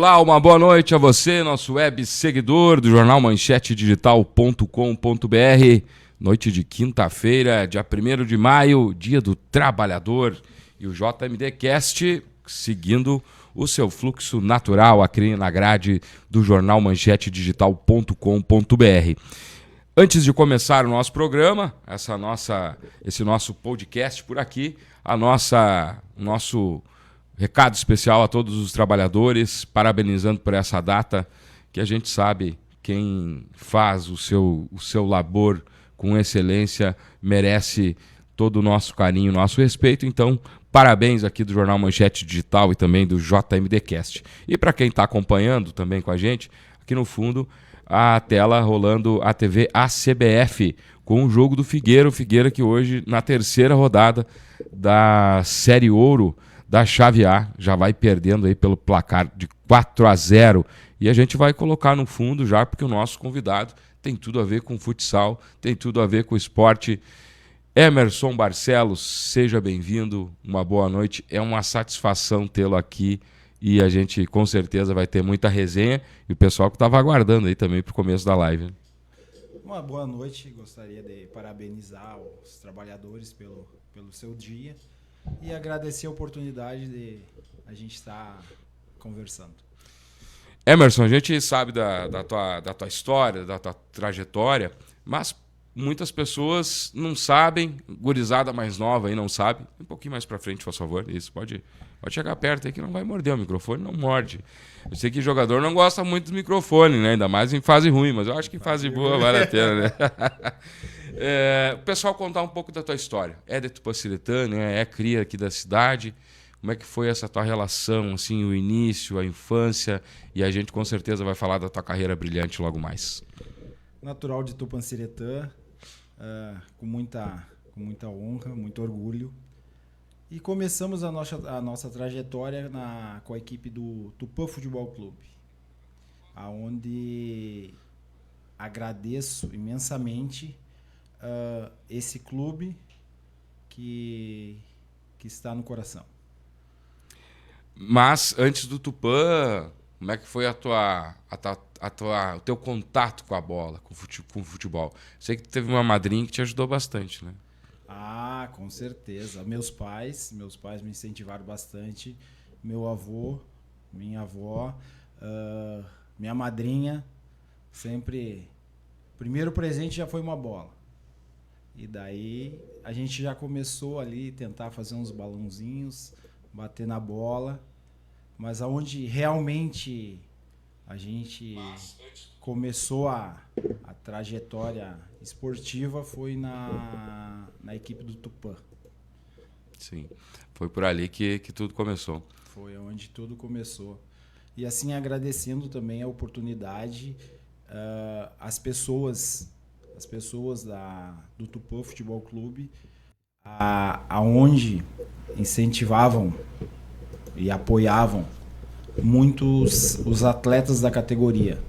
Olá, uma boa noite a você, nosso web seguidor do jornal manchetedigital.com.br. Noite de quinta-feira, dia 1º de maio, dia do trabalhador. E o JMDcast seguindo o seu fluxo natural aqui na grade do jornal manchetedigital.com.br. Antes de começar o nosso programa, esse nosso podcast por aqui, o nosso recado especial a todos os trabalhadores, parabenizando por essa data, que a gente sabe quem faz o seu labor com excelência merece todo o nosso carinho, nosso respeito. Então, parabéns aqui do Jornal Manchete Digital e também do JMDcast. E para quem está acompanhando também com a gente, aqui no fundo, a tela rolando a TV ACBF, com o jogo do Figueira. O Figueira que hoje, na terceira rodada da Série Ouro da Chave A, já vai perdendo aí pelo placar de 4-0. E a gente vai colocar no fundo já, porque o nosso convidado tem tudo a ver com futsal, tem tudo a ver com esporte. Emerson Barcelos, seja bem-vindo, uma boa noite. É uma satisfação tê-lo aqui e a gente com certeza vai ter muita resenha. E o pessoal que estava aguardando aí também para o começo da live. Uma boa noite, gostaria de parabenizar os trabalhadores pelo seu dia e agradecer a oportunidade de a gente estar conversando. Emerson, a gente sabe da tua história, da tua trajetória, mas muitas pessoas não sabem, gurizada mais nova aí não sabe. Um pouquinho mais para frente, por favor. Isso, pode chegar perto aí que não vai morder o microfone, não morde. Eu sei que jogador não gosta muito do microfone, né? Ainda mais em fase ruim, mas eu acho que em fase boa vale a pena, né? O pessoal contar um pouco da tua história. É de Tupanciretã, é cria aqui da cidade. Como é que foi essa tua relação, assim, o início, a infância? E a gente com certeza vai falar da tua carreira brilhante logo mais. Natural de Tupanciretã, com muita honra, muito orgulho. E começamos a nossa trajetória com a equipe do Tupã Futebol Clube, aonde agradeço imensamente esse clube que está no coração. Mas antes do Tupã, como é que foi o teu contato com a bola, com o futebol? Sei que teve uma madrinha que te ajudou bastante, né? Ah, com certeza. Meus pais me incentivaram bastante. Meu avô, minha avó, minha madrinha, sempre... Primeiro presente já foi uma bola. E daí a gente já começou ali tentar fazer uns balãozinhos, bater na bola. Mas aonde realmente a gente começou a trajetória esportiva foi na equipe do Tupã. Sim, foi por ali que tudo começou. Foi onde tudo começou. E assim agradecendo também a oportunidade, as pessoas do Tupã Futebol Clube, aonde incentivavam e apoiavam muitos os atletas da categoria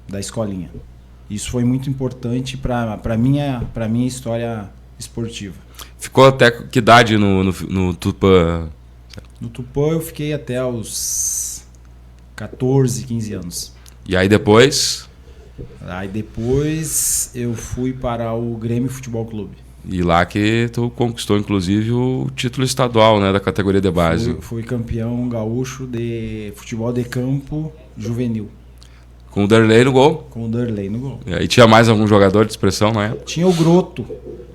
da escolinha. Isso foi muito importante para minha história esportiva. Ficou até que idade no Tupã? No Tupã eu fiquei até os 14, 15 anos. E aí depois? Aí depois eu fui para o Grêmio Futebol Clube. E lá que tu conquistou, inclusive, o título estadual, né, da categoria de base. Fui campeão gaúcho de futebol de campo juvenil. Com o Derlei no gol? Com o Derlei no gol. E tinha mais algum jogador de expressão na época? Tinha o Groto,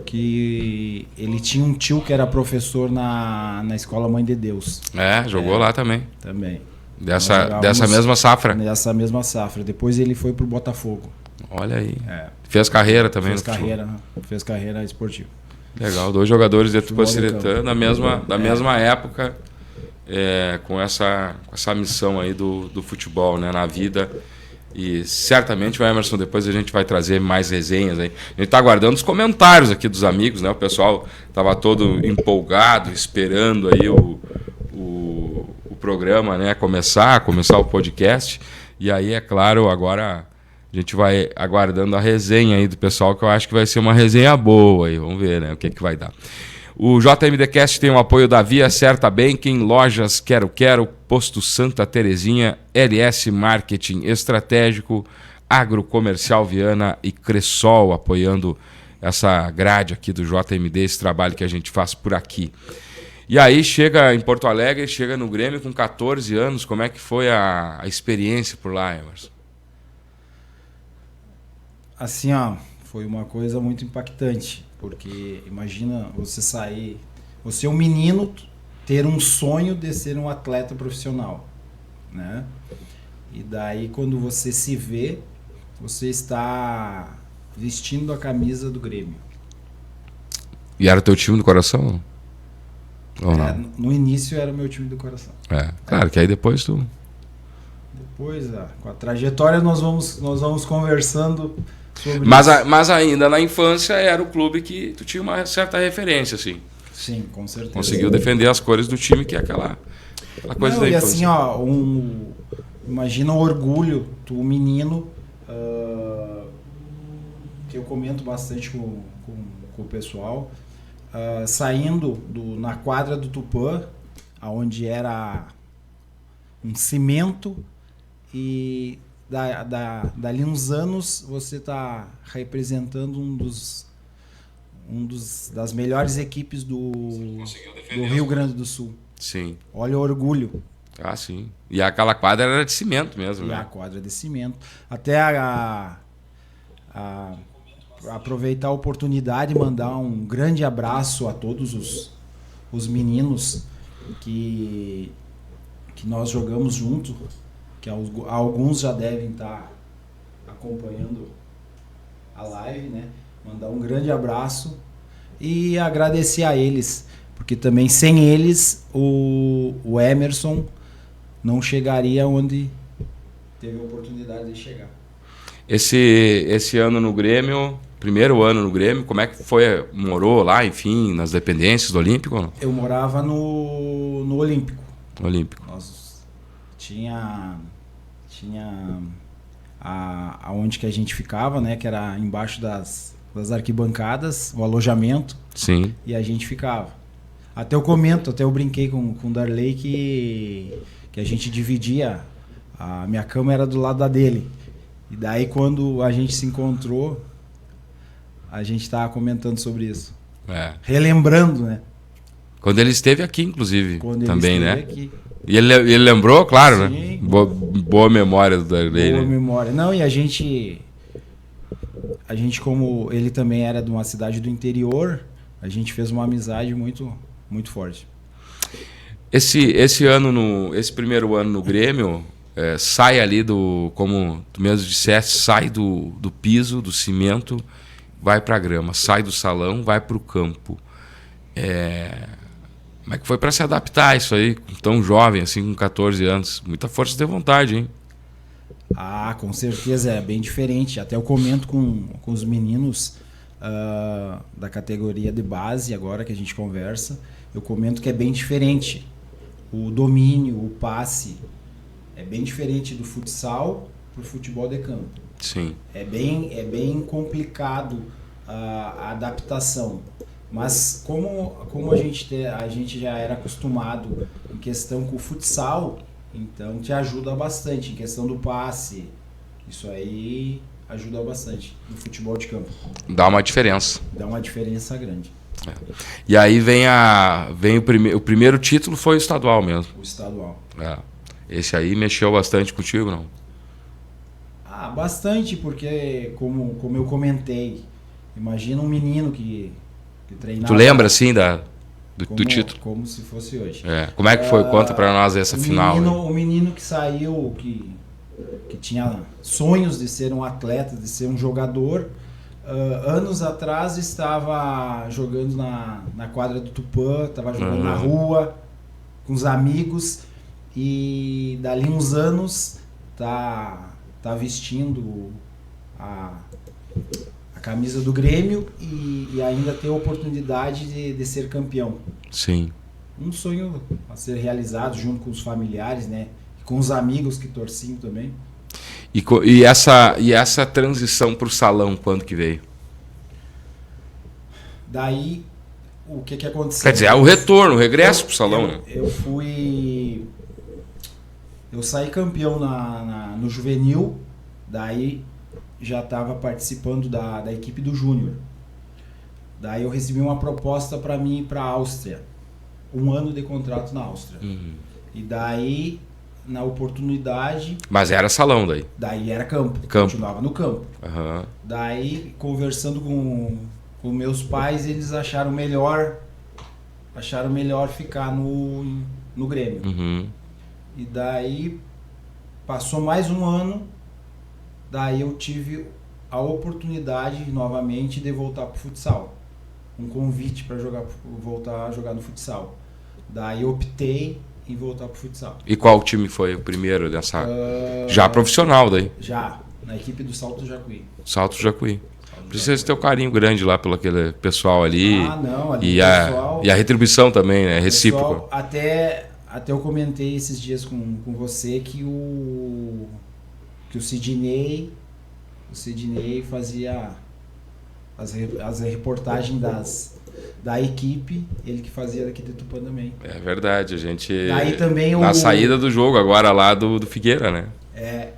que ele tinha um tio que era professor na Escola Mãe de Deus. Jogou lá também. Também. Dessa mesma safra? Dessa mesma safra. Depois ele foi pro Botafogo. Olha aí. Fez carreira também Fez carreira esportiva. Legal, 2 jogadores de Tupanciretã na mesma época, com essa missão aí do futebol, né, na vida. E certamente, Emerson, depois a gente vai trazer mais resenhas aí. A gente está aguardando os comentários aqui dos amigos, né? O pessoal estava todo empolgado, esperando aí o programa, né, começar o podcast. E aí, é claro, agora a gente vai aguardando a resenha aí do pessoal, que eu acho que vai ser uma resenha boa aí. Vamos ver, né, o que vai dar. O JMDcast tem o apoio da Via Certa Banking, Lojas Quero Quero, Posto Santa Terezinha, LS Marketing Estratégico, Agrocomercial Viana e Cressol, apoiando essa grade aqui do JMD, esse trabalho que a gente faz por aqui. E aí chega em Porto Alegre, chega no Grêmio com 14 anos, como é que foi a experiência por lá, Emerson? Assim, ó, foi uma coisa muito impactante, porque imagina você sair, você é um menino, ter um sonho de ser um atleta profissional, né? E daí quando você se vê, você está vestindo a camisa do Grêmio. E era o teu time do coração? Ou não? No início era o meu time do coração. Claro que aí depois tu... Depois, com a trajetória, nós vamos conversando sobre mas, isso. Mas ainda na infância era o clube que tu tinha uma certa referência, assim. Sim, com certeza. Conseguiu defender as cores do time, que é aquela coisa Não, da e infância. assim, ó, imagina o orgulho, tu menino, que eu comento bastante com o pessoal, saindo na quadra do Tupã, onde era um cimento, e dali uns anos você está representando das melhores equipes do Rio Grande do Sul. Sim. Olha o orgulho. Ah, sim. E aquela quadra era de cimento mesmo, E né? a quadra de cimento. Até aproveitar a oportunidade e mandar um grande abraço a todos os meninos que nós jogamos junto, que alguns já devem estar acompanhando a live, né? Mandar um grande abraço e agradecer a eles, porque também sem eles o Emerson não chegaria onde teve a oportunidade de chegar. Esse ano no Grêmio, primeiro ano no Grêmio, como é que foi? Morou lá, enfim, nas dependências do Olímpico ou não? Eu morava no Olímpico. Olímpico. Nós tinha aonde que a gente ficava, né, que era embaixo das arquibancadas, o alojamento. Sim. E a gente ficava. Até eu brinquei com o Darley que a gente dividia, a minha cama era do lado da dele. E daí quando a gente se encontrou, a gente estava comentando sobre isso. Relembrando, né? Quando ele esteve aqui, inclusive, Quando também, ele né? esteve aqui. E ele lembrou, claro, Sim. né? Boa memória do Darley, Boa né? memória. Não, e a gente como ele também era de uma cidade do interior, a gente fez uma amizade muito, muito forte. Esse primeiro ano no Grêmio, sai ali como tu mesmo disseste, sai do piso, do cimento, vai para a grama, sai do salão, vai para o campo. Como é que foi para se adaptar a isso aí, tão jovem, assim, com 14 anos? Muita força de vontade, hein? Ah, com certeza, é bem diferente. Até eu comento com os meninos da categoria de base, agora que a gente conversa, eu comento que é bem diferente. O domínio, o passe, é bem diferente do futsal para o futebol de campo. Sim. É bem complicado a adaptação. Mas como a gente já era acostumado em questão com o futsal, então te ajuda bastante em questão do passe. Isso aí ajuda bastante no futebol de campo. Dá uma diferença. Dá uma diferença grande. E aí vem o primeiro título foi o estadual mesmo. O estadual. Esse aí mexeu bastante contigo, não? Bastante, porque como eu comentei, imagina um menino que treinava... Tu lembra, assim, do título? Como se fosse hoje. Como é que foi? Conta pra nós essa final. O menino que saiu, que tinha sonhos de ser um atleta, de ser um jogador, anos atrás estava jogando na quadra do Tupã, estava jogando na rua, com os amigos, e dali uns anos tá vestindo a camisa do Grêmio e ainda ter a oportunidade de ser campeão. Sim. Um sonho a ser realizado junto com os familiares, né? E com os amigos que torciam também. E essa transição para o salão, quando que veio? Daí, o que aconteceu? Quer dizer, é o retorno, o regresso pro salão, né? Eu saí campeão no juvenil, daí já estava participando da equipe do júnior. Daí eu recebi uma proposta para mim ir para a Áustria. 1 ano de contrato na Áustria. E daí, na oportunidade... Mas era salão daí? Daí era campo. Continuava no campo. Uhum. Daí, conversando com meus pais, eles acharam melhor ficar no Grêmio. Uhum. E daí, passou mais 1 ano, daí eu tive a oportunidade, novamente, de voltar pro futsal. Um convite para voltar a jogar no futsal. Daí eu optei em voltar pro futsal. E qual time foi o primeiro dessa... Já profissional daí? Já, na equipe do Salto do Jacuí. Salto do Jacuí. Precisa ter um carinho grande lá pelo aquele pessoal ali. Não, ali e a retribuição também, né? Recíproca. Até eu comentei esses dias com você que o Sidney fazia as reportagens da equipe, ele que fazia daqui de Tupã também. É verdade, a gente... Daí também na saída do jogo, agora lá do Figueira, né?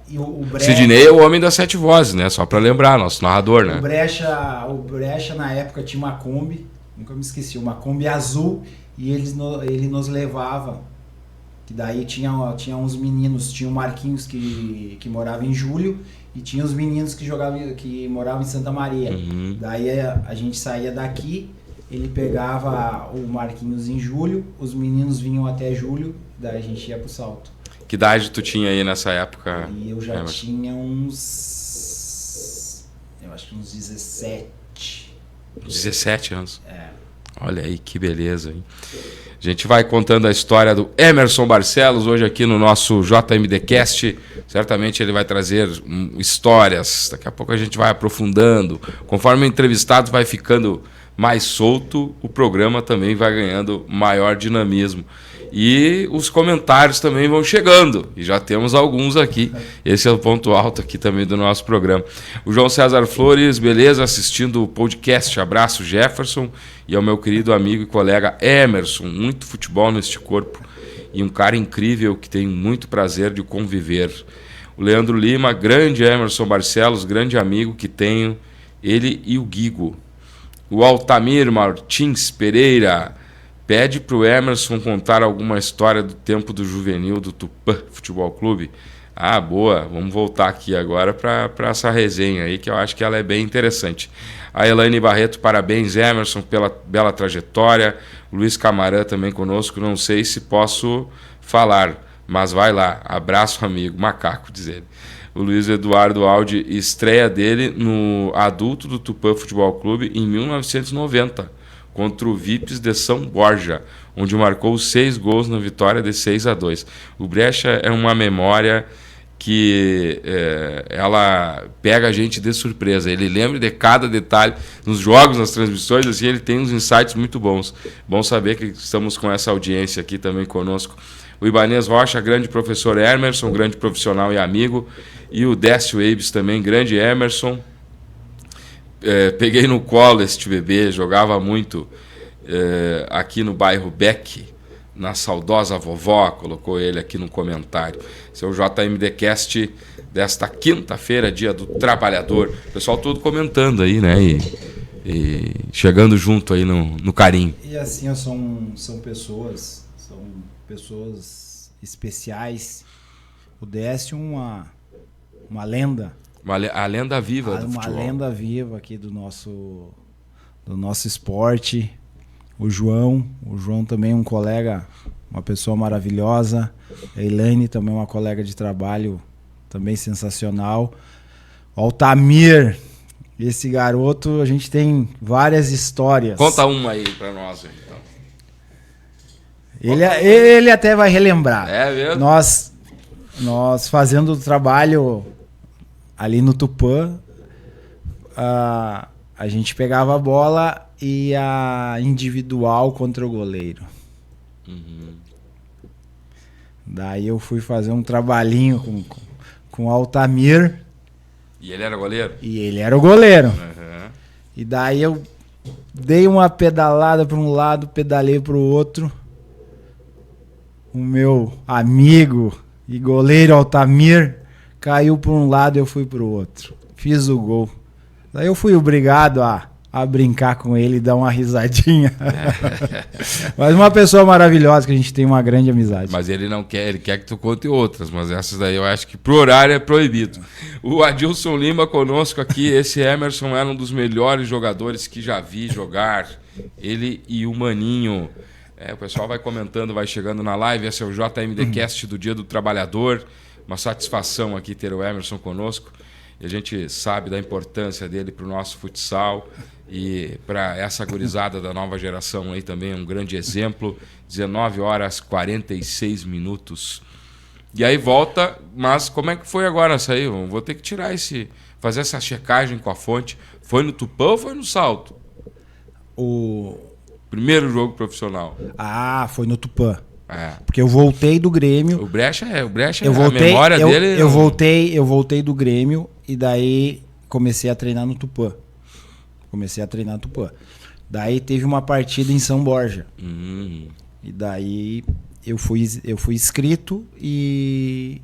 E o Brecha... Sidney é o homem das 7 vozes, né? Só pra lembrar, nosso narrador, né? O Brecha na época tinha uma Kombi, nunca me esqueci, uma Kombi azul, e ele nos levava, que daí tinha uns meninos, tinha o Marquinhos que morava em Júlio, e tinha os meninos que moravam em Santa Maria. Uhum. Daí a gente saía daqui, ele pegava o Marquinhos em Júlio, os meninos vinham até Júlio, daí a gente ia pro Salto. Que idade tu tinha aí nessa época? E eu já tinha uns 17. 17 anos? É. Olha aí, que beleza, hein? A gente vai contando a história do Emerson Barcelos hoje aqui no nosso JMDcast. Certamente ele vai trazer histórias. Daqui a pouco a gente vai aprofundando. Conforme o entrevistado vai ficando mais solto, o programa também vai ganhando maior dinamismo. E os comentários também vão chegando. E já temos alguns aqui. Esse é o ponto alto aqui também do nosso programa. O João César Flores, beleza? Assistindo o podcast. Abraço, Jefferson. E ao meu querido amigo e colega Emerson. Muito futebol neste corpo. E um cara incrível que tenho muito prazer de conviver. O Leandro Lima, grande Emerson Barcelos, grande amigo que tenho. Ele e o Guigo. O Altamir Martins Pereira pede para o Emerson contar alguma história do tempo do juvenil do Tupã Futebol Clube. Ah, boa. Vamos voltar aqui agora para essa resenha aí, que eu acho que ela é bem interessante. A Elaine Barreto, parabéns, Emerson, pela bela trajetória. O Luiz Camarã também conosco. Não sei se posso falar, mas vai lá. Abraço, amigo. Macaco, diz ele. O Luiz Eduardo Aldi, estreia dele no adulto do Tupã Futebol Clube em 1990. Contra o Vips de São Borja, onde marcou 6 gols na vitória de 6-2. O Brecha é uma memória que ela pega a gente de surpresa. Ele lembra de cada detalhe nos jogos, nas transmissões, assim, ele tem uns insights muito bons. Bom saber que estamos com essa audiência aqui também conosco. O Ibanez Rocha, grande professor Emerson, grande profissional e amigo. E o Décio Eibes também, grande Emerson. Peguei no colo este bebê, jogava muito aqui no bairro Beck, na saudosa vovó, colocou ele aqui no comentário. Esse é o JMDcast desta quinta-feira, dia do trabalhador. O pessoal todo comentando aí, né? E chegando junto aí no carinho. E assim, são pessoas especiais. O Décio uma lenda. A lenda viva do futebol. Uma lenda viva aqui do nosso esporte. O João também um colega, uma pessoa maravilhosa. A Elaine também uma colega de trabalho, também sensacional. O Altamir, esse garoto, a gente tem várias histórias. Conta uma aí pra nós, então. Ele até vai relembrar. É mesmo? Nós fazendo o trabalho ali no Tupã, a gente pegava a bola e a individual contra o goleiro. Uhum. Daí eu fui fazer um trabalhinho com o Altamir. E ele era goleiro? E ele era o goleiro. Uhum. E daí eu Dei uma pedalada para um lado, pedalei para o outro. O meu amigo e goleiro Altamir caiu para um lado e eu fui para o outro. Fiz o gol. Daí eu fui obrigado a brincar com ele e dar uma risadinha. Mas uma pessoa maravilhosa, que a gente tem uma grande amizade. Mas ele não quer, ele quer que tu conte outras, mas essas daí eu acho que pro horário é proibido. O Adilson Lima conosco aqui, esse Emerson era um dos melhores jogadores que já vi jogar. Ele e o Maninho. O pessoal vai comentando, vai chegando na live. Esse é o JMDcast do Dia do Trabalhador. Uma satisfação aqui ter o Emerson conosco. E a gente sabe da importância dele para o nosso futsal e para essa gurizada da nova geração aí também, um grande exemplo. 19h46. E aí volta, mas como é que foi agora essa aí? Vou ter que tirar fazer essa checagem com a fonte. Foi no Tupã ou foi no Salto? O primeiro jogo profissional. Foi no Tupã. Porque eu voltei do Grêmio. O Brecha eu voltei, a memória dele... Eu voltei do Grêmio e daí comecei a treinar no Tupã. Daí teve uma partida em São Borja. E daí eu fui inscrito e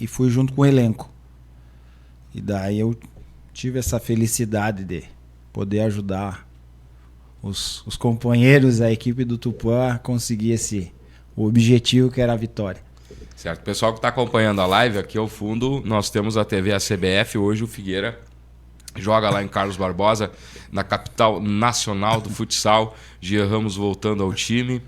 fui junto com o elenco. E daí eu tive essa felicidade de poder ajudar os companheiros da equipe do Tupã a conseguir o objetivo, que era a vitória. Certo. Pessoal que está acompanhando a live, aqui ao fundo nós temos a TV, a CBF. Hoje o Figueira joga lá em Carlos Barbosa, na capital nacional do futsal. Gia Ramos voltando ao time.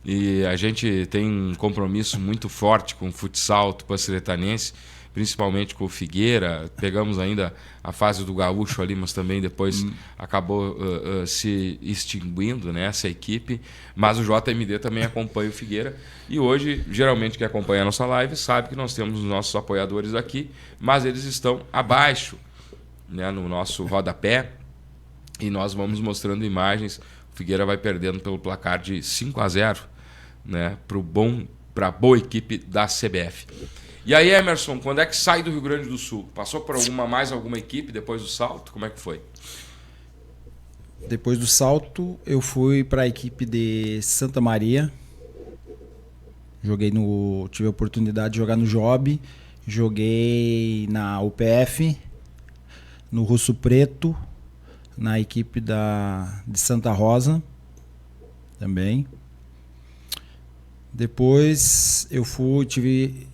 E a gente tem um compromisso muito forte com o futsal tupã-siretanense, principalmente com o Figueira. Pegamos ainda a fase do Gaúcho ali, mas também depois acabou se extinguindo, né, essa equipe. Mas o JMD também acompanha o Figueira. E hoje, geralmente, quem acompanha a nossa live sabe que nós temos os nossos apoiadores aqui, mas eles estão abaixo, né, no nosso rodapé. E nós vamos mostrando imagens. O Figueira vai perdendo pelo placar de 5-0, né, para a boa equipe da CBF. E aí, Emerson, quando é que sai do Rio Grande do Sul? Passou por mais alguma equipe depois do Salto? Como é que foi? Depois do Salto, eu fui para a equipe de Santa Maria. Tive a oportunidade de jogar no Job. Joguei na UPF, no Russo Preto, na equipe de Santa Rosa também. Depois eu tive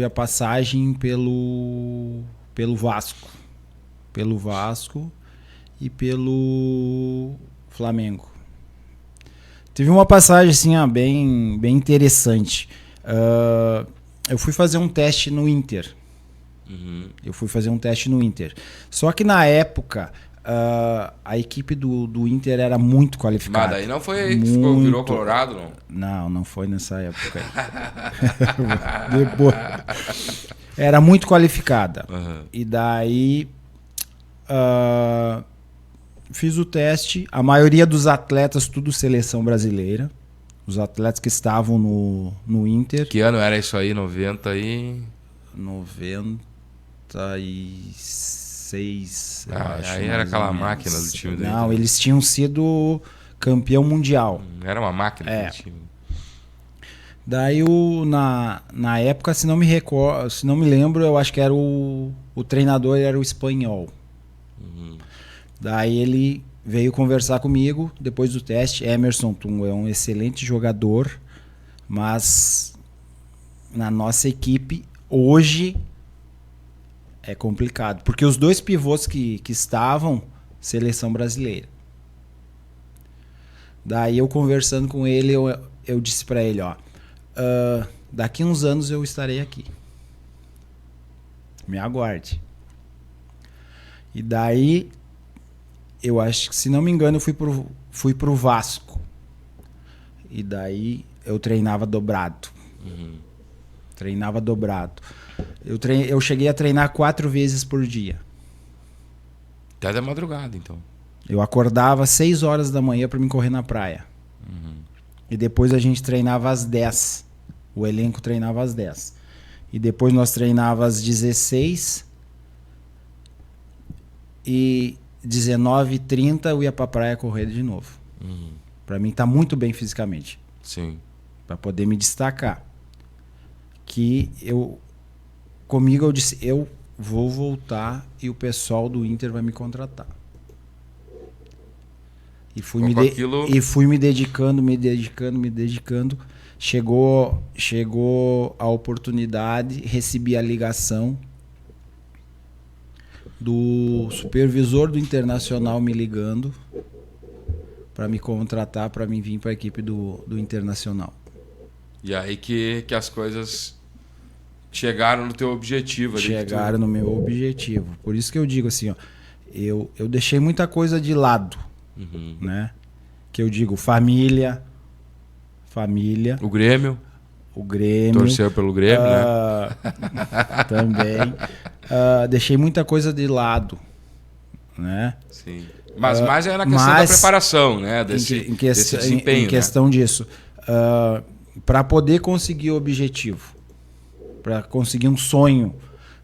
a passagem pelo Vasco. Pelo Vasco e pelo Flamengo. Tive uma passagem assim, bem interessante. Eu fui fazer um teste no Inter. Só que na época a equipe do Inter era muito qualificada. Mas daí não foi aí que virou Colorado, não? Não foi nessa época aí. Depois. Era muito qualificada. E daí fiz o teste. A maioria dos atletas, tudo seleção brasileira. Os atletas que estavam no Inter. Que ano era isso aí? 96? Acho, aí era aquela máquina do time dele. Não, eles tinham sido campeão mundial. Era uma máquina do time. Daí na época, se não me lembro, eu acho que era o treinador era o espanhol. Daí ele veio conversar comigo depois do teste. Emerson, tu é um excelente jogador, mas na nossa equipe hoje é complicado, porque os dois pivôs que estavam, seleção brasileira. Daí eu conversando com ele, eu disse para ele, daqui uns anos eu estarei aqui. Me aguarde. E daí, eu acho que, se não me engano, eu fui pro Vasco. E daí eu treinava dobrado. Treinava dobrado. Eu cheguei a treinar 4 vezes por dia. Até da madrugada, então. Eu acordava às 6 horas da manhã para me correr na praia. E depois a gente treinava às 10. O elenco treinava às 10. E depois nós treinava às 16. E 19h30 eu ia pra praia correr de novo. Pra mim tá muito bem fisicamente. Sim. Pra poder me destacar. Comigo eu disse, eu vou voltar e o pessoal do Inter vai me contratar. E fui me dedicando. Chegou a oportunidade, recebi a ligação do supervisor do Internacional me ligando para me contratar, para mim vir para a equipe do Internacional. E aí que as coisas chegaram no teu objetivo. Chegaram no meu objetivo. Por isso que eu digo assim, ó, eu deixei muita coisa de lado, né? Que eu digo família. O Grêmio. Torceu pelo Grêmio, né? Também. Deixei muita coisa de lado, né? Sim. Mas mais é na questão da preparação, né? Desse desempenho. Em questão disso. Para poder conseguir o objetivo, para conseguir um sonho,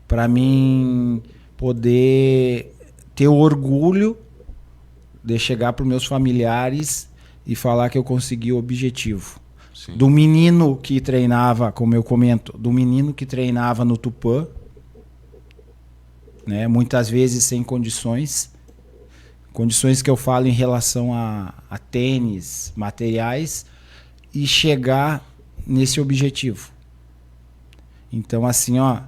para mim poder ter o orgulho de chegar para os meus familiares e falar que eu consegui o objetivo. Sim. Do menino que treinava, como eu comento, do menino que treinava no Tupã, né, muitas vezes sem condições que eu falo em relação a tênis, materiais, e chegar nesse objetivo. Então, assim, ó,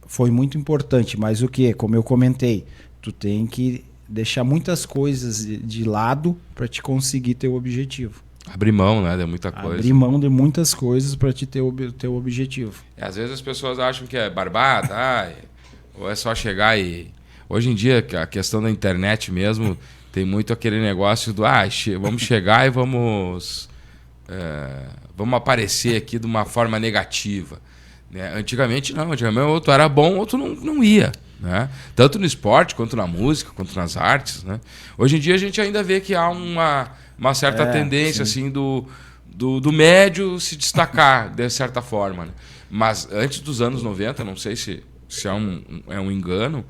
foi muito importante, mas o que? Como eu comentei, tu tem que deixar muitas coisas de lado para te conseguir ter o objetivo. Abrir mão, né, de muita coisa. Abrir mão de muitas coisas para te ter o objetivo. Às vezes as pessoas acham que é barbada, ou é só chegar e... Hoje em dia, a questão da internet mesmo, tem muito aquele negócio do vamos chegar e vamos aparecer aqui de uma forma negativa. Né? Antigamente não, outro era bom, outro não ia. Né? Tanto no esporte, quanto na música, quanto nas artes. Né? Hoje em dia a gente ainda vê que há uma certa tendência assim, do médio se destacar de certa forma. Né? Mas antes dos anos 90, não sei se é um engano,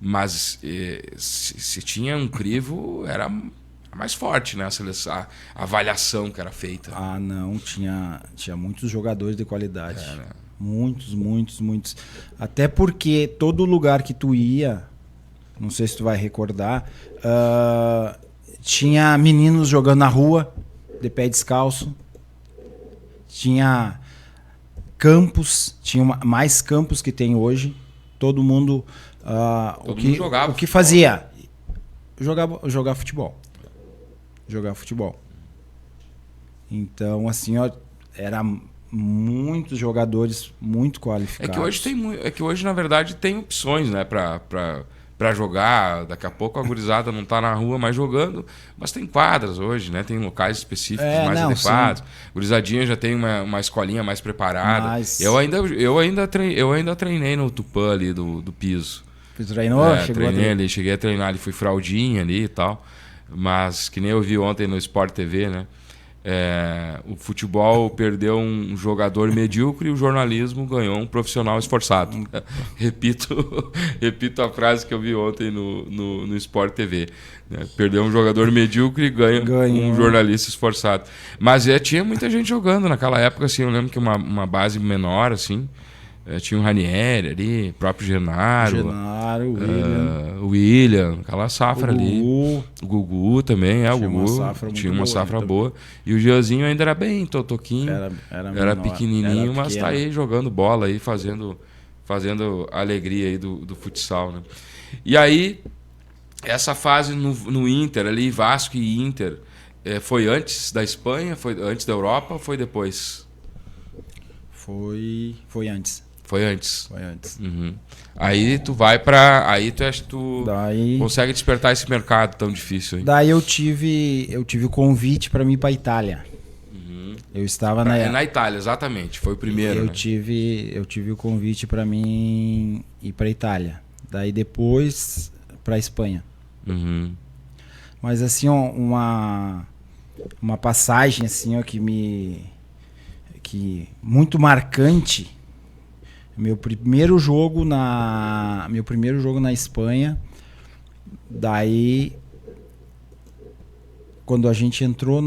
mas se tinha um crivo, era mais forte, né? A avaliação que era feita. Não, tinha muitos jogadores de qualidade. Né? Muitos. Até porque todo lugar que tu ia, não sei se tu vai recordar, tinha meninos jogando na rua, de pé descalço. Tinha campos, tinha mais campos que tem hoje. Todo mundo... Todo mundo jogava. O que fazia? Jogar futebol. Jogar futebol. Então, assim, ó, era muitos jogadores muito qualificados. É que hoje na verdade, tem opções, né, para jogar. Daqui a pouco a gurizada não está na rua mais jogando, mas tem quadras hoje, né? Tem locais específicos mais adequados. A gurizadinha já tem uma escolinha mais preparada. Mas... Eu ainda treinei no Tupã ali do piso. Você treinou? Treinei ali, cheguei a treinar ali, fui fraldinha ali e tal. Mas que nem eu vi ontem no Sport TV, né? O futebol perdeu um jogador medíocre e o jornalismo ganhou um profissional esforçado. Repito a frase que eu vi ontem no Sport TV. Né? Perdeu um jogador medíocre e ganha um jornalista esforçado. Mas tinha muita gente jogando naquela época, assim, eu lembro que uma base menor, assim. Tinha o Ranieri ali, o próprio Genaro, William, aquela safra ali. O Gugu também, o Gugu tinha uma safra boa. E o Jeanzinho ainda era bem totoquinho, era pequenininho, mas tá aí jogando bola aí, fazendo a alegria aí do futsal, né? E aí, essa fase no Inter ali, Vasco e Inter, foi antes da Espanha, foi antes da Europa ou foi depois? Foi antes. Foi antes. Uhum. Aí tu vai pra... Aí tu consegue despertar esse mercado tão difícil. Hein? Daí eu tive o convite para mim ir pra Itália. Eu estava na Itália, exatamente. Foi o primeiro. Eu né? tive o convite para mim ir pra Itália. Daí depois pra Espanha. Mas assim, ó, uma passagem assim, ó, que muito marcante. Meu primeiro jogo na Espanha, Daí, quando a gente entrou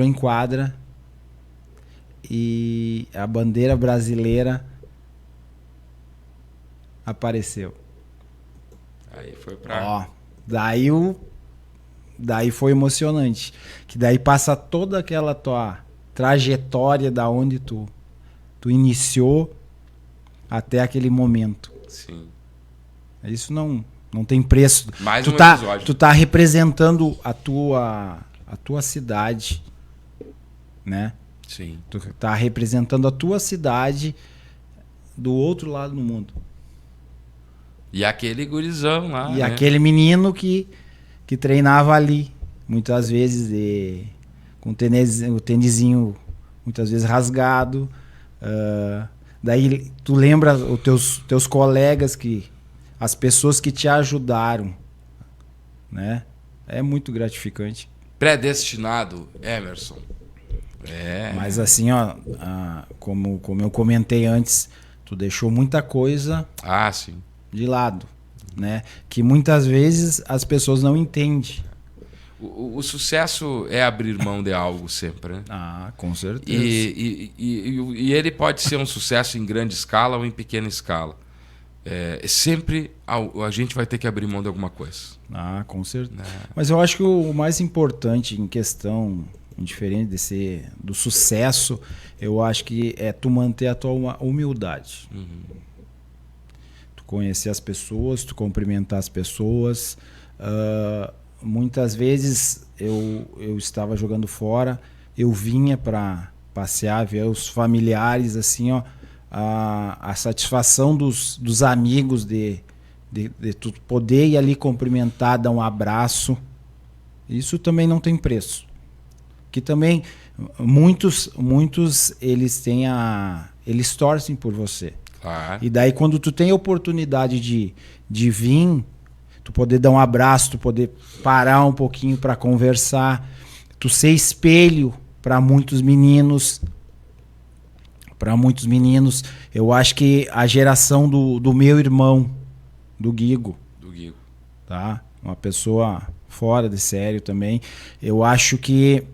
em quadra e a bandeira brasileira apareceu. Aí foi pra... Ó, daí foi emocionante. Que daí passa toda aquela tua trajetória da onde tu iniciou até aquele momento. Sim. Isso não tem preço. Mais tu um tá, episódio. tu tá representando a tua cidade, né? Sim. Tu tá representando a tua cidade do outro lado do mundo. E aquele gurizão lá, E né? aquele menino que treinava ali, muitas vezes com o tênisinho muitas vezes rasgado. Daí tu lembra os teus colegas, as pessoas que te ajudaram, né? É muito gratificante. Predestinado, Emerson. Mas assim, ó, como eu comentei antes, tu deixou muita coisa Sim. de lado, né? Que muitas vezes as pessoas não entendem. O sucesso é abrir mão de algo sempre, né? Com certeza. E ele pode ser um sucesso em grande escala ou em pequena escala. Sempre a gente vai ter que abrir mão de alguma coisa. Com certeza. Mas eu acho que o mais importante em questão, diferente do sucesso, eu acho que é tu manter a tua humildade. Tu conhecer as pessoas, tu cumprimentar as pessoas. Muitas vezes eu estava jogando fora, eu vinha para passear, ver os familiares, assim, ó, a satisfação dos amigos de tu poder ir ali cumprimentar, dar um abraço. Isso também não tem preço. Que também muitos eles eles torcem por você. Claro. E daí quando tu tem a oportunidade de vir, tu poder dar um abraço, tu poder parar um pouquinho para conversar, tu ser espelho para muitos meninos. Eu acho que a geração do meu irmão, do Guigo, tá? Uma pessoa fora de sério também. Eu acho que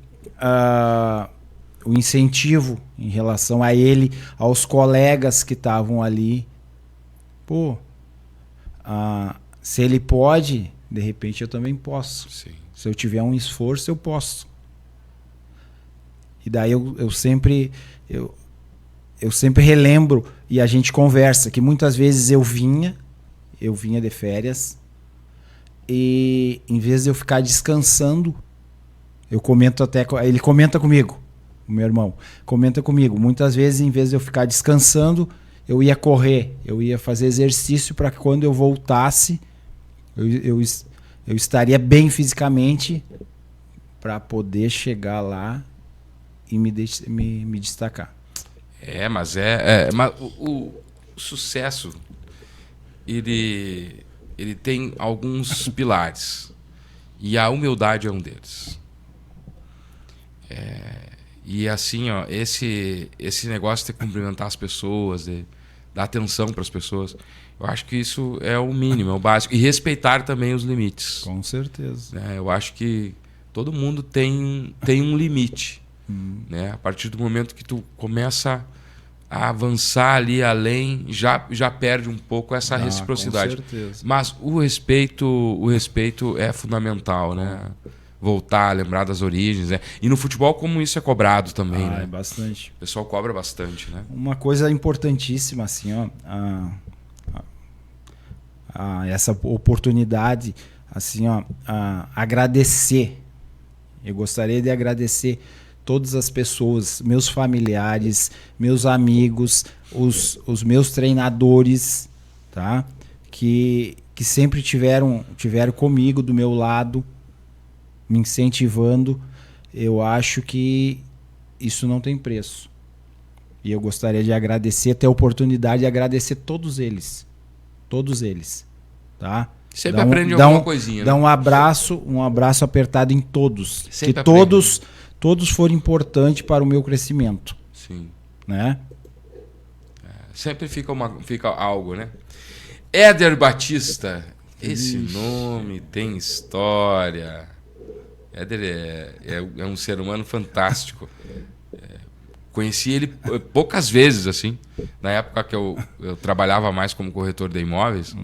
o incentivo em relação a ele, aos colegas que estavam ali, se ele pode, de repente eu também posso. Sim. Se eu tiver um esforço, eu posso. E daí eu sempre relembro e a gente conversa que muitas vezes eu vinha de férias e em vez de eu ficar descansando, ele comenta comigo, o meu irmão, comenta comigo. Muitas vezes, em vez de eu ficar descansando, eu ia correr, eu ia fazer exercício para que quando eu voltasse, eu estaria bem fisicamente para poder chegar lá e me destacar. Mas o sucesso ele tem alguns pilares e a humildade é um deles. E assim, ó, esse negócio de cumprimentar as pessoas, de dar atenção para as pessoas, eu acho que isso é o mínimo, é o básico. E respeitar também os limites. Com certeza. Eu acho que todo mundo tem um limite. Né? A partir do momento que tu começa a avançar ali além, já perde um pouco essa reciprocidade. Com certeza. Mas o respeito é fundamental, né? Voltar, lembrar das origens, né? E no futebol, como isso é cobrado também, né? É bastante. O pessoal cobra bastante, né? Uma coisa importantíssima, assim, ó, essa oportunidade, assim, ó, agradecer. Eu gostaria de agradecer todas as pessoas, meus familiares, meus amigos, os meus treinadores, tá? Que sempre tiveram comigo, do meu lado, me incentivando. Eu acho que isso não tem preço. E eu gostaria de agradecer, ter a oportunidade de agradecer todos eles, tá? Sempre aprende alguma coisinha. Dá um abraço apertado em todos. Sempre que todos foram importantes para o meu crescimento. Sim. Né? Sempre fica algo, né? Éder Batista, Esse nome tem história. Éder é um ser humano fantástico. Conheci ele poucas vezes, assim. Na época que eu trabalhava mais como corretor de imóveis,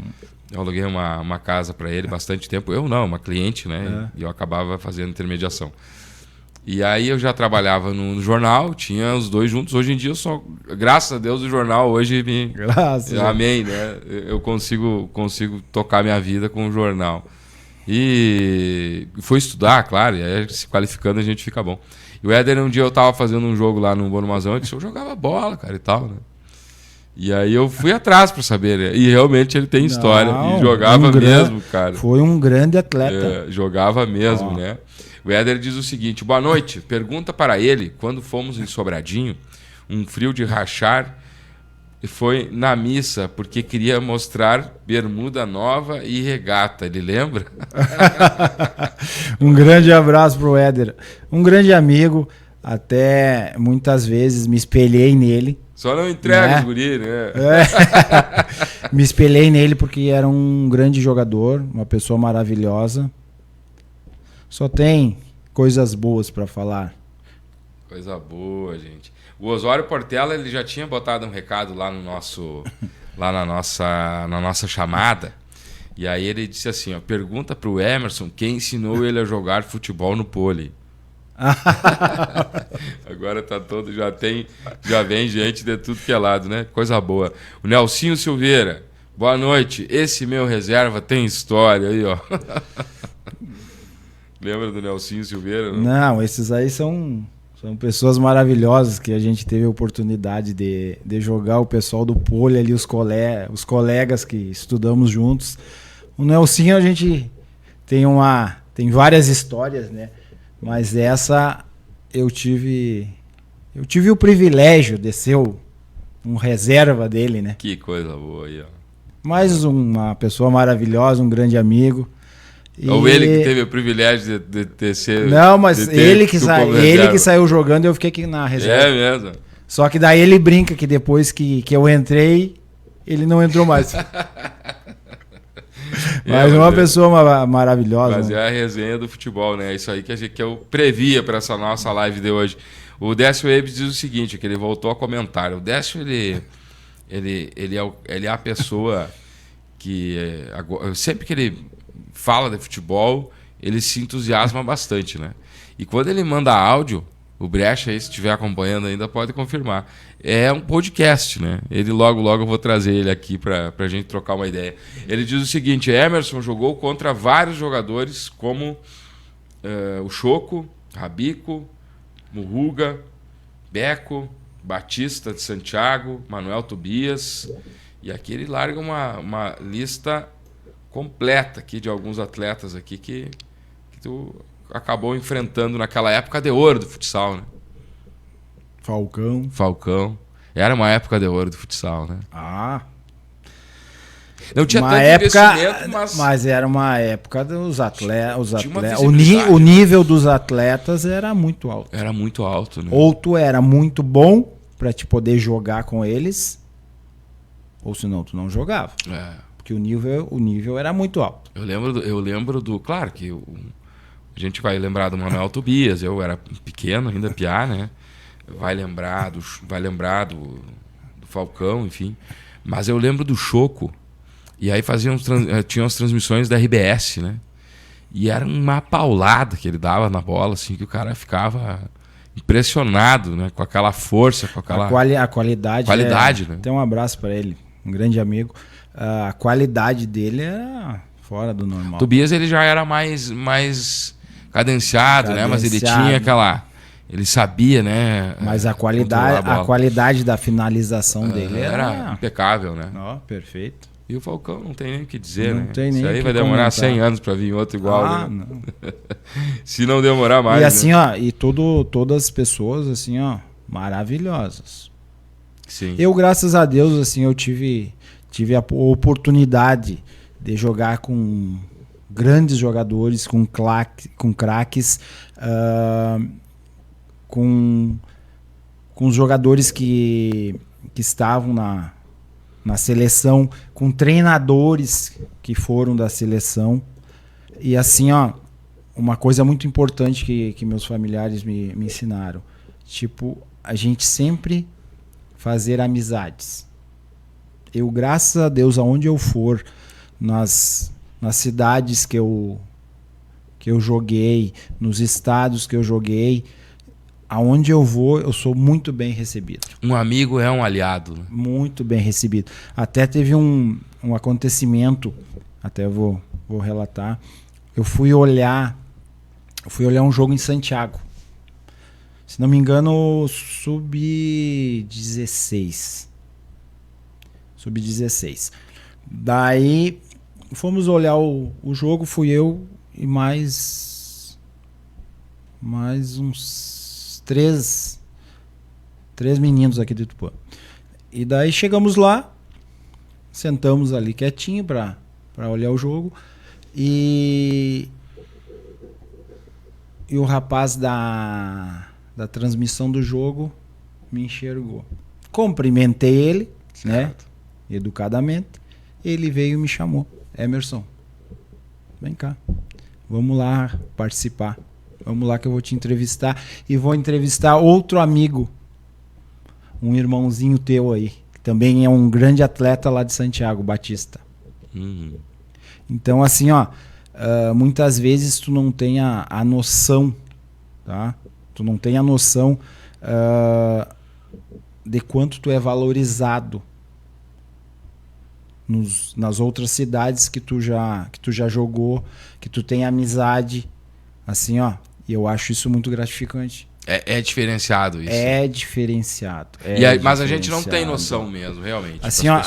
eu aluguei uma casa para ele bastante tempo. Eu não, uma cliente, né? E eu acabava fazendo intermediação. E aí eu já trabalhava no jornal, tinha os dois juntos. Hoje em dia eu só, graças a Deus, o jornal hoje me... Graças. Amém, né? Eu consigo tocar minha vida com o jornal. E foi estudar, claro, e aí se qualificando a gente fica bom. E o Éder, um dia eu tava fazendo um jogo lá no Bonamazão, ele disse, eu jogava bola, cara, e tal, né? E aí eu fui atrás pra saber, né? E realmente ele tem história. Não, e jogava mesmo, cara. Foi um grande atleta. Jogava mesmo, né? O Éder diz o seguinte, boa noite, pergunta para ele, quando fomos em Sobradinho, um frio de rachar, e foi na missa, porque queria mostrar bermuda nova e regata, ele lembra? Um grande abraço pro Éder. Um grande amigo, até muitas vezes me espelhei nele. Só não entrega os guri, né? Me espelhei nele porque era um grande jogador, uma pessoa maravilhosa. Só tem coisas boas para falar. Coisa boa, gente. O Osório Portela, ele já tinha botado um recado lá no nosso, lá na nossa chamada. E aí ele disse assim, ó, pergunta pro Emerson quem ensinou ele a jogar futebol no pôlei. Agora tá todo, já vem gente de tudo que é lado, né? Coisa boa. O Nelsinho Silveira, boa noite. Esse meu reserva tem história aí, ó. Lembra do Nelsinho Silveira? Não, esses aí são pessoas maravilhosas que a gente teve a oportunidade de jogar, o pessoal do pôlei ali, os colegas que estudamos juntos. O Nelsinho a gente tem várias histórias, né? Mas essa eu tive o privilégio de ser um reserva dele, né? Que coisa boa aí, ó. Mais uma pessoa maravilhosa, um grande amigo. Ou ele que teve o privilégio de ser... Não, mas ele que saiu jogando e eu fiquei aqui na reserva. É mesmo? Só que daí ele brinca que depois que eu entrei, ele não entrou mais. Mas uma pessoa maravilhosa. Mas é a resenha do futebol, né? Isso aí que eu previa para essa nossa live de hoje. O Décio Ebes diz o seguinte, que ele voltou a comentar. O Décio, ele é a pessoa que... sempre que ele fala de futebol, ele se entusiasma bastante, né? E quando ele manda áudio, o Brecha aí, se estiver acompanhando ainda, pode confirmar. É um podcast, né? Ele logo eu vou trazer ele aqui pra gente trocar uma ideia. Ele diz o seguinte, Emerson jogou contra vários jogadores como o Choco, Rabico, Murruga, Beco, Batista de Santiago, Manuel Tobias. E aqui ele larga uma lista completa aqui de alguns atletas aqui que tu acabou enfrentando naquela época de ouro do futsal, né? Falcão. Era uma época de ouro do futsal, né? Não tinha tanto investimento, mas era uma época dos atletas. O nível dos atletas era muito alto. Era muito alto, né? Ou tu era muito bom para te poder jogar com eles, ou senão tu não jogava. Porque o nível era muito alto. Eu lembro do... Claro que a gente vai lembrar do Manuel Tobias, eu era pequeno, ainda piá, né? Vai lembrar do Falcão, enfim. Mas eu lembro do Choco. E aí tinham as transmissões da RBS, né? E era uma paulada que ele dava na bola, assim, que o cara ficava impressionado, né? Com aquela força, com aquela... A qualidade, né? Tem um abraço para ele, um grande amigo. A qualidade dele era fora do normal. Tobias, ele já era mais cadenciado, né? Mas ele tinha aquela... Ele sabia, né? Mas a qualidade da finalização dele era impecável, né? Perfeito. E o Falcão não tem nem o que dizer, né? Isso aí vai demorar 100 anos para vir outro igual. Né? Não. Se não demorar mais. E assim, ó, todas as pessoas assim, ó, maravilhosas. Sim. Eu, graças a Deus, assim, eu tive a oportunidade de jogar com grandes jogadores, com craques, com os jogadores que estavam na seleção, com treinadores que foram da seleção. E assim, ó, uma coisa muito importante que meus familiares me ensinaram. Tipo, a gente sempre fazer amizades. Eu, graças a Deus, aonde eu for, nas cidades que eu joguei, nos estados que eu joguei, aonde eu vou, eu sou muito bem recebido. Um amigo é um aliado. Né? Muito bem recebido. Até teve um acontecimento, até eu vou relatar. Eu fui olhar um jogo em Santiago. Se não me engano, sub-16. Sub-16. Daí, fomos olhar o jogo, fui eu e mais uns três meninos aqui de Tupã. E daí chegamos lá, sentamos ali quietinho para olhar o jogo e o rapaz da transmissão do jogo me enxergou. Cumprimentei ele, certo, né? Educadamente. Ele veio e me chamou. Emerson, vem cá. Vamos lá participar. Vamos lá que eu vou te entrevistar. E vou entrevistar outro amigo. Um irmãozinho teu aí. Que também é um grande atleta lá de Santiago, Batista. Então, assim, ó. Muitas vezes tu não tem a noção, tá? Tu não tem a noção de quanto tu é valorizado nas outras cidades que tu já jogou, que tu tem amizade, assim, ó. E eu acho isso muito gratificante. É diferenciado isso. É diferenciado. Mas a gente não tem noção mesmo, realmente. Assim, ó,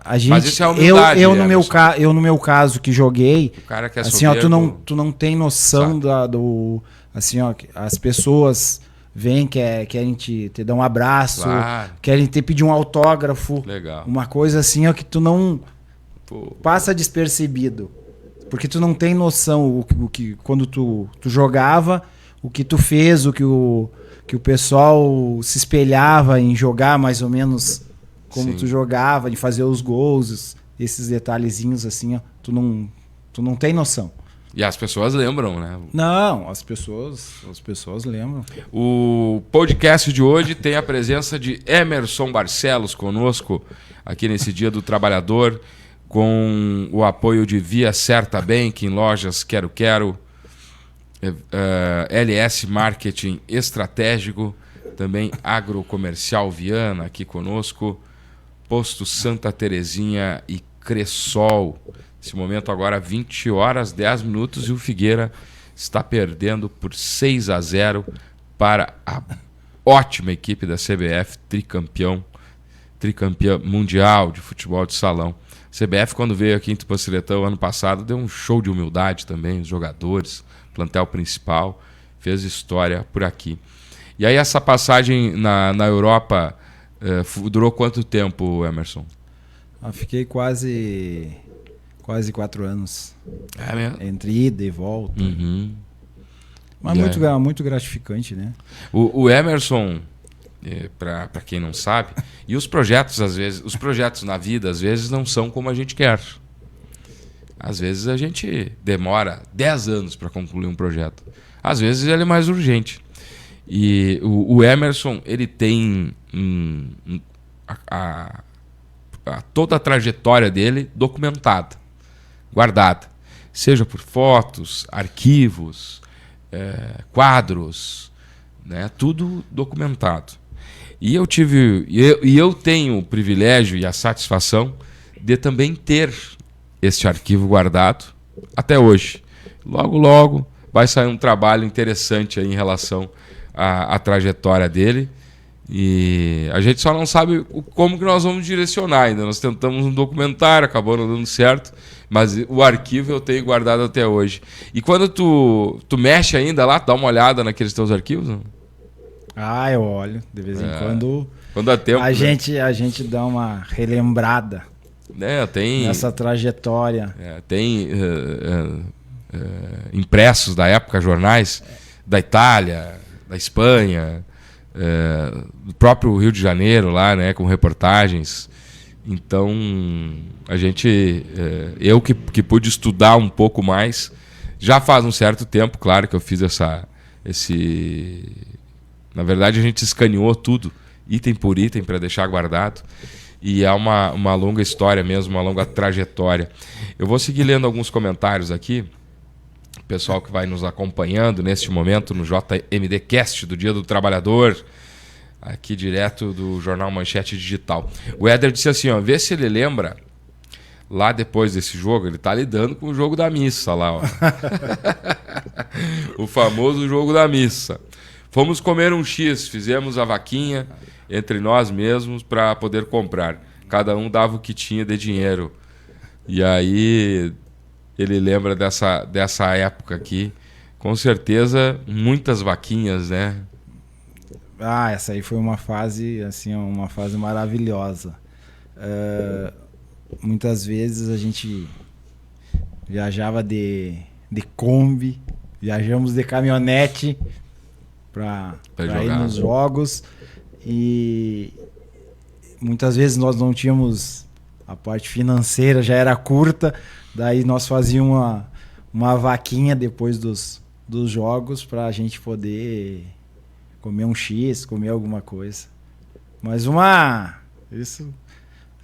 a gente, mas isso é humildade. Eu no meu caso que joguei, o cara que é assim, ó, tu não tem noção do, assim, ó, as pessoas vêm, querem te dar um abraço, claro, querem te pedir um autógrafo. Legal. Uma coisa assim, ó, que tu não passa despercebido. Porque tu não tem noção o que quando tu jogava, o que tu fez, o que o pessoal se espelhava em jogar mais ou menos como tu jogava, em fazer os gols, esses detalhezinhos assim, ó, tu não tem noção. E as pessoas lembram, né? Não, as pessoas lembram. O podcast de hoje tem a presença de Emerson Barcelos conosco aqui nesse Dia do Trabalhador, com o apoio de Via Certa Bank, em lojas Quero, LS Marketing Estratégico, também Agrocomercial Viana aqui conosco, Posto Santa Terezinha e Cressol. Nesse momento agora 20h10 e o Figueira está perdendo por 6-0 para a ótima equipe da CBF, tricampeã mundial de futebol de salão. CBF, quando veio aqui em Tupanciretã ano passado, deu um show de humildade também, os jogadores, plantel principal, fez história por aqui. E aí essa passagem na Europa durou quanto tempo, Emerson? Fiquei quase 4 anos. É mesmo? Entre ida e volta. Mas muito gratificante, né? O Emerson, para quem não sabe, e os projetos, às vezes, os projetos na vida, às vezes, não são como a gente quer. Às vezes a gente demora 10 anos para concluir um projeto. Às vezes ele é mais urgente. E o Emerson, ele tem toda a trajetória dele documentada, guardada, seja por fotos, arquivos, quadros, né, tudo documentado. E eu tenho o privilégio e a satisfação de também ter este arquivo guardado até hoje. Logo, logo vai sair um trabalho interessante aí em relação à trajetória dele. E a gente só não sabe como que nós vamos direcionar ainda. Nós tentamos um documentário, acabou não dando certo, mas o arquivo eu tenho guardado até hoje. E quando tu mexe ainda lá, tu dá uma olhada naqueles teus arquivos? Não? Eu olho. De vez em quando dá tempo, a gente dá uma relembrada nessa trajetória. Tem impressos da época, jornais da Itália, da Espanha, do próprio Rio de Janeiro lá, né, com reportagens. Então, a gente, eu que pude estudar um pouco mais, já faz um certo tempo, claro que eu fiz na verdade, a gente escaneou tudo, item por item, para deixar guardado. E é uma longa história mesmo, uma longa trajetória. Eu vou seguir lendo alguns comentários aqui. O pessoal que vai nos acompanhando neste momento no JMD Cast do Dia do Trabalhador, aqui direto do Jornal Manchete Digital. O Éder disse assim, ó, vê se ele lembra, lá depois desse jogo, ele tá lidando com o jogo da missa lá, ó. O famoso jogo da missa. Fomos comer um X, fizemos a vaquinha entre nós mesmos para poder comprar. Cada um dava o que tinha de dinheiro. E aí ele lembra dessa época aqui. Com certeza, muitas vaquinhas, né? Ah, essa aí foi uma fase, assim, uma fase maravilhosa. Muitas vezes a gente viajava de Kombi, viajamos de caminhonete para ir nos jogos, e muitas vezes nós não tínhamos, a parte financeira já era curta, daí nós fazíamos uma vaquinha depois dos jogos para a gente poder comer um X, comer alguma coisa. Mas isso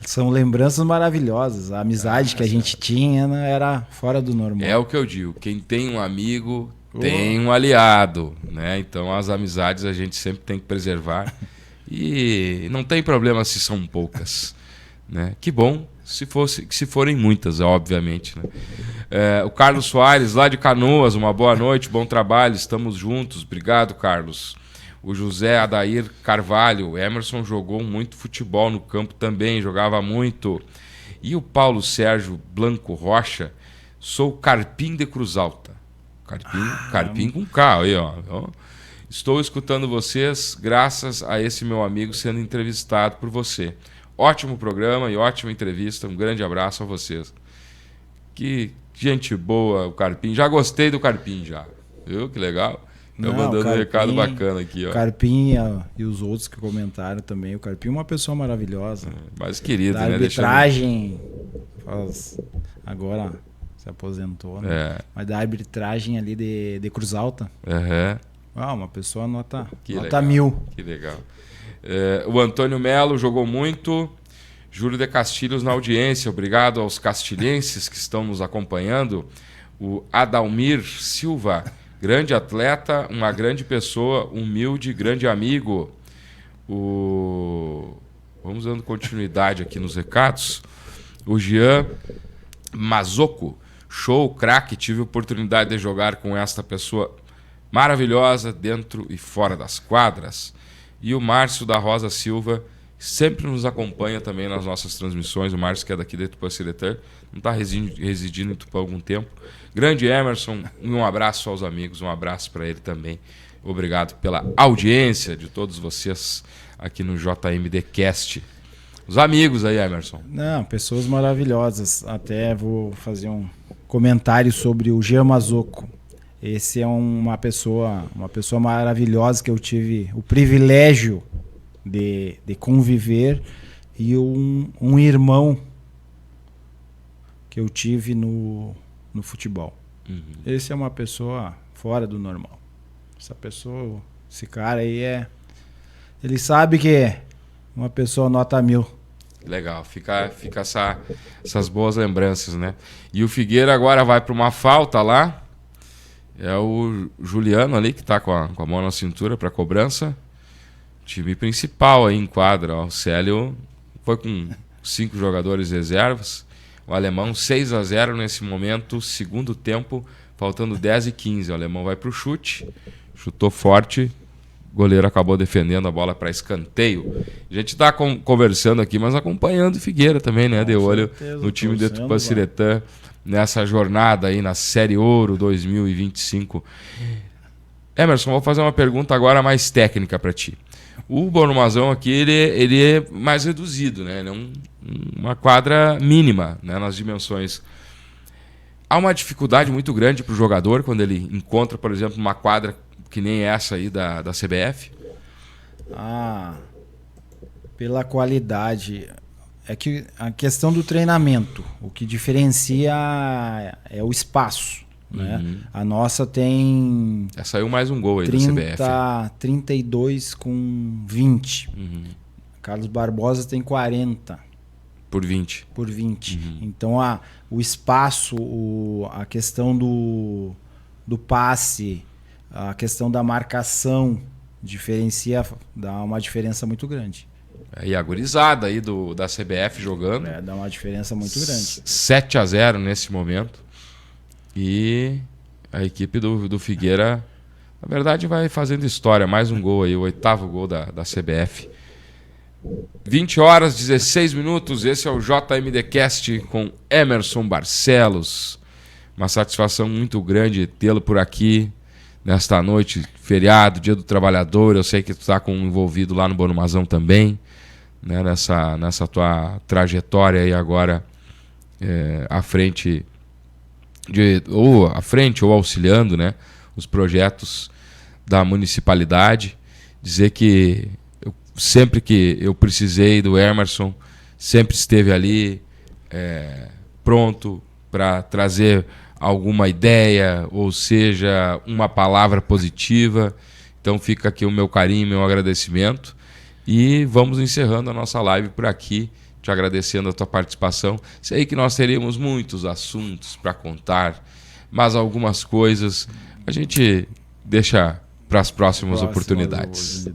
são lembranças maravilhosas. A amizade que a gente tinha, né, era fora do normal. É o que eu digo, quem tem um amigo tem um aliado, né? Então as amizades a gente sempre tem que preservar. E não tem problema se são poucas, né? Que bom se forem muitas, obviamente, né? O Carlos Soares, lá de Canoas, uma boa noite, bom trabalho, estamos juntos. Obrigado, Carlos. O José Adair Carvalho, Emerson jogou muito futebol no campo também, jogava muito. E o Paulo Sérgio Blanco Rocha, sou Carpim de Cruz Alta. Carpim com K, aí, ó. Estou escutando vocês graças a esse meu amigo sendo entrevistado por você. Ótimo programa e ótima entrevista. Um grande abraço a vocês. Que gente boa o Carpim. Já gostei do Carpim, já. Viu? Que legal. Estou mandando um recado bacana aqui, ó. O Carpim e os outros que comentaram também. O Carpim é uma pessoa maravilhosa. Mais querido, da né? Arbitragem. Agora se aposentou, né? Mas da arbitragem ali de Cruz Alta. Uma pessoa nota 1000. Que legal. O Antônio Melo jogou muito. Júlio de Castilhos na audiência. Obrigado aos castilhenses que estão nos acompanhando. O Adalmir Silva, grande atleta, uma grande pessoa, humilde, grande amigo. Vamos dando continuidade aqui nos recados. O Jean Mazoco, show, craque. Tive a oportunidade de jogar com esta pessoa maravilhosa dentro e fora das quadras. E o Márcio da Rosa Silva sempre nos acompanha também nas nossas transmissões. O Márcio, que é daqui de Tupaciretã, não está residindo em Tupã há algum tempo. Grande Emerson, um abraço aos amigos, um abraço para ele também. Obrigado pela audiência de todos vocês aqui no JMD Cast. Os amigos aí, Emerson. Não, pessoas maravilhosas. Até vou fazer um comentário sobre o Jean Mazoco. Esse é uma pessoa maravilhosa que eu tive o privilégio de conviver, e um irmão que eu tive no futebol. Esse é uma pessoa fora do normal. Esse cara aí ele sabe que é uma pessoa nota 1000. Legal, fica essas boas lembranças, né? E o Figueira agora vai para uma falta lá. É o Juliano ali que está com a mão na cintura para cobrança. Time principal aí em quadra. Ó. O Célio foi com 5 jogadores reservas. O alemão 6-0 nesse momento, segundo tempo, faltando 10:15. O alemão vai para o chute, chutou forte. O goleiro acabou defendendo a bola para escanteio. A gente está conversando aqui, mas acompanhando o Figueira também, né? De olho no time de Tupaciretã nessa jornada aí na Série Ouro 2025. Emerson, vou fazer uma pergunta agora mais técnica para ti. O Bornomazão aqui, ele é mais reduzido, né? Ele é uma quadra mínima, né, nas dimensões. Há uma dificuldade muito grande para o jogador quando ele encontra, por exemplo, uma quadra que nem essa aí da CBF? Pela qualidade. É que a questão do treinamento, o que diferencia é o espaço. Né? A nossa tem... Saiu mais um gol aí 30, da CBF. 32 com 20. Carlos Barbosa tem 40. Por 20. Por 20. Então o espaço, a questão do passe, a questão da marcação diferencia, dá uma diferença muito grande. E a gurizada aí da CBF jogando. Dá uma diferença muito grande. 7-0 nesse momento. E a equipe do Figueira, na verdade, vai fazendo história. Mais um gol aí, o 8º gol da CBF. 20h16. Esse é o JMDcast com Emerson Barcelos. Uma satisfação muito grande tê-lo por aqui nesta noite, feriado, Dia do Trabalhador. Eu sei que tu está envolvido lá no Bonumazão também, né? Nessa tua trajetória aí agora à frente ou auxiliando, né, os projetos da municipalidade. Dizer que sempre que eu precisei do Emerson, sempre esteve ali pronto para trazer alguma ideia, ou seja, uma palavra positiva. Então fica aqui o meu carinho, meu agradecimento. E vamos encerrando a nossa live por aqui, te agradecendo a tua participação. Sei que nós teríamos muitos assuntos para contar, mas algumas coisas a gente deixa para as próximas oportunidades.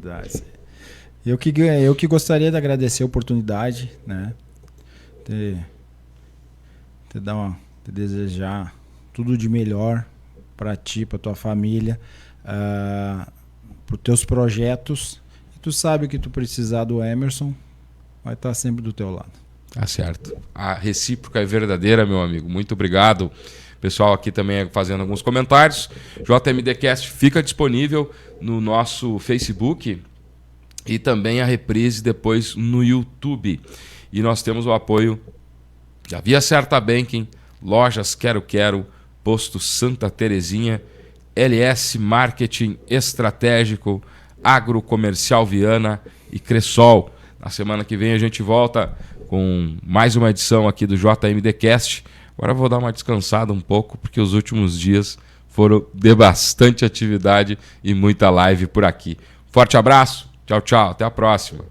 Eu que gostaria de agradecer a oportunidade, né? Te desejar tudo de melhor para ti, para tua família, para os teus projetos. E tu sabe que tu precisar do Emerson, vai estar sempre do teu lado. Tá certo. A recíproca é verdadeira, meu amigo. Muito obrigado. Pessoal aqui também fazendo alguns comentários. JMDcast fica disponível no nosso Facebook e também a reprise depois no YouTube. E nós temos o apoio da Via Certa Banking, Lojas Quero, Posto Santa Terezinha, LS Marketing Estratégico, Agrocomercial Viana e Cressol. Na semana que vem a gente volta com mais uma edição aqui do JMDcast. Agora eu vou dar uma descansada um pouco, porque os últimos dias foram de bastante atividade e muita live por aqui. Forte abraço, tchau, até a próxima.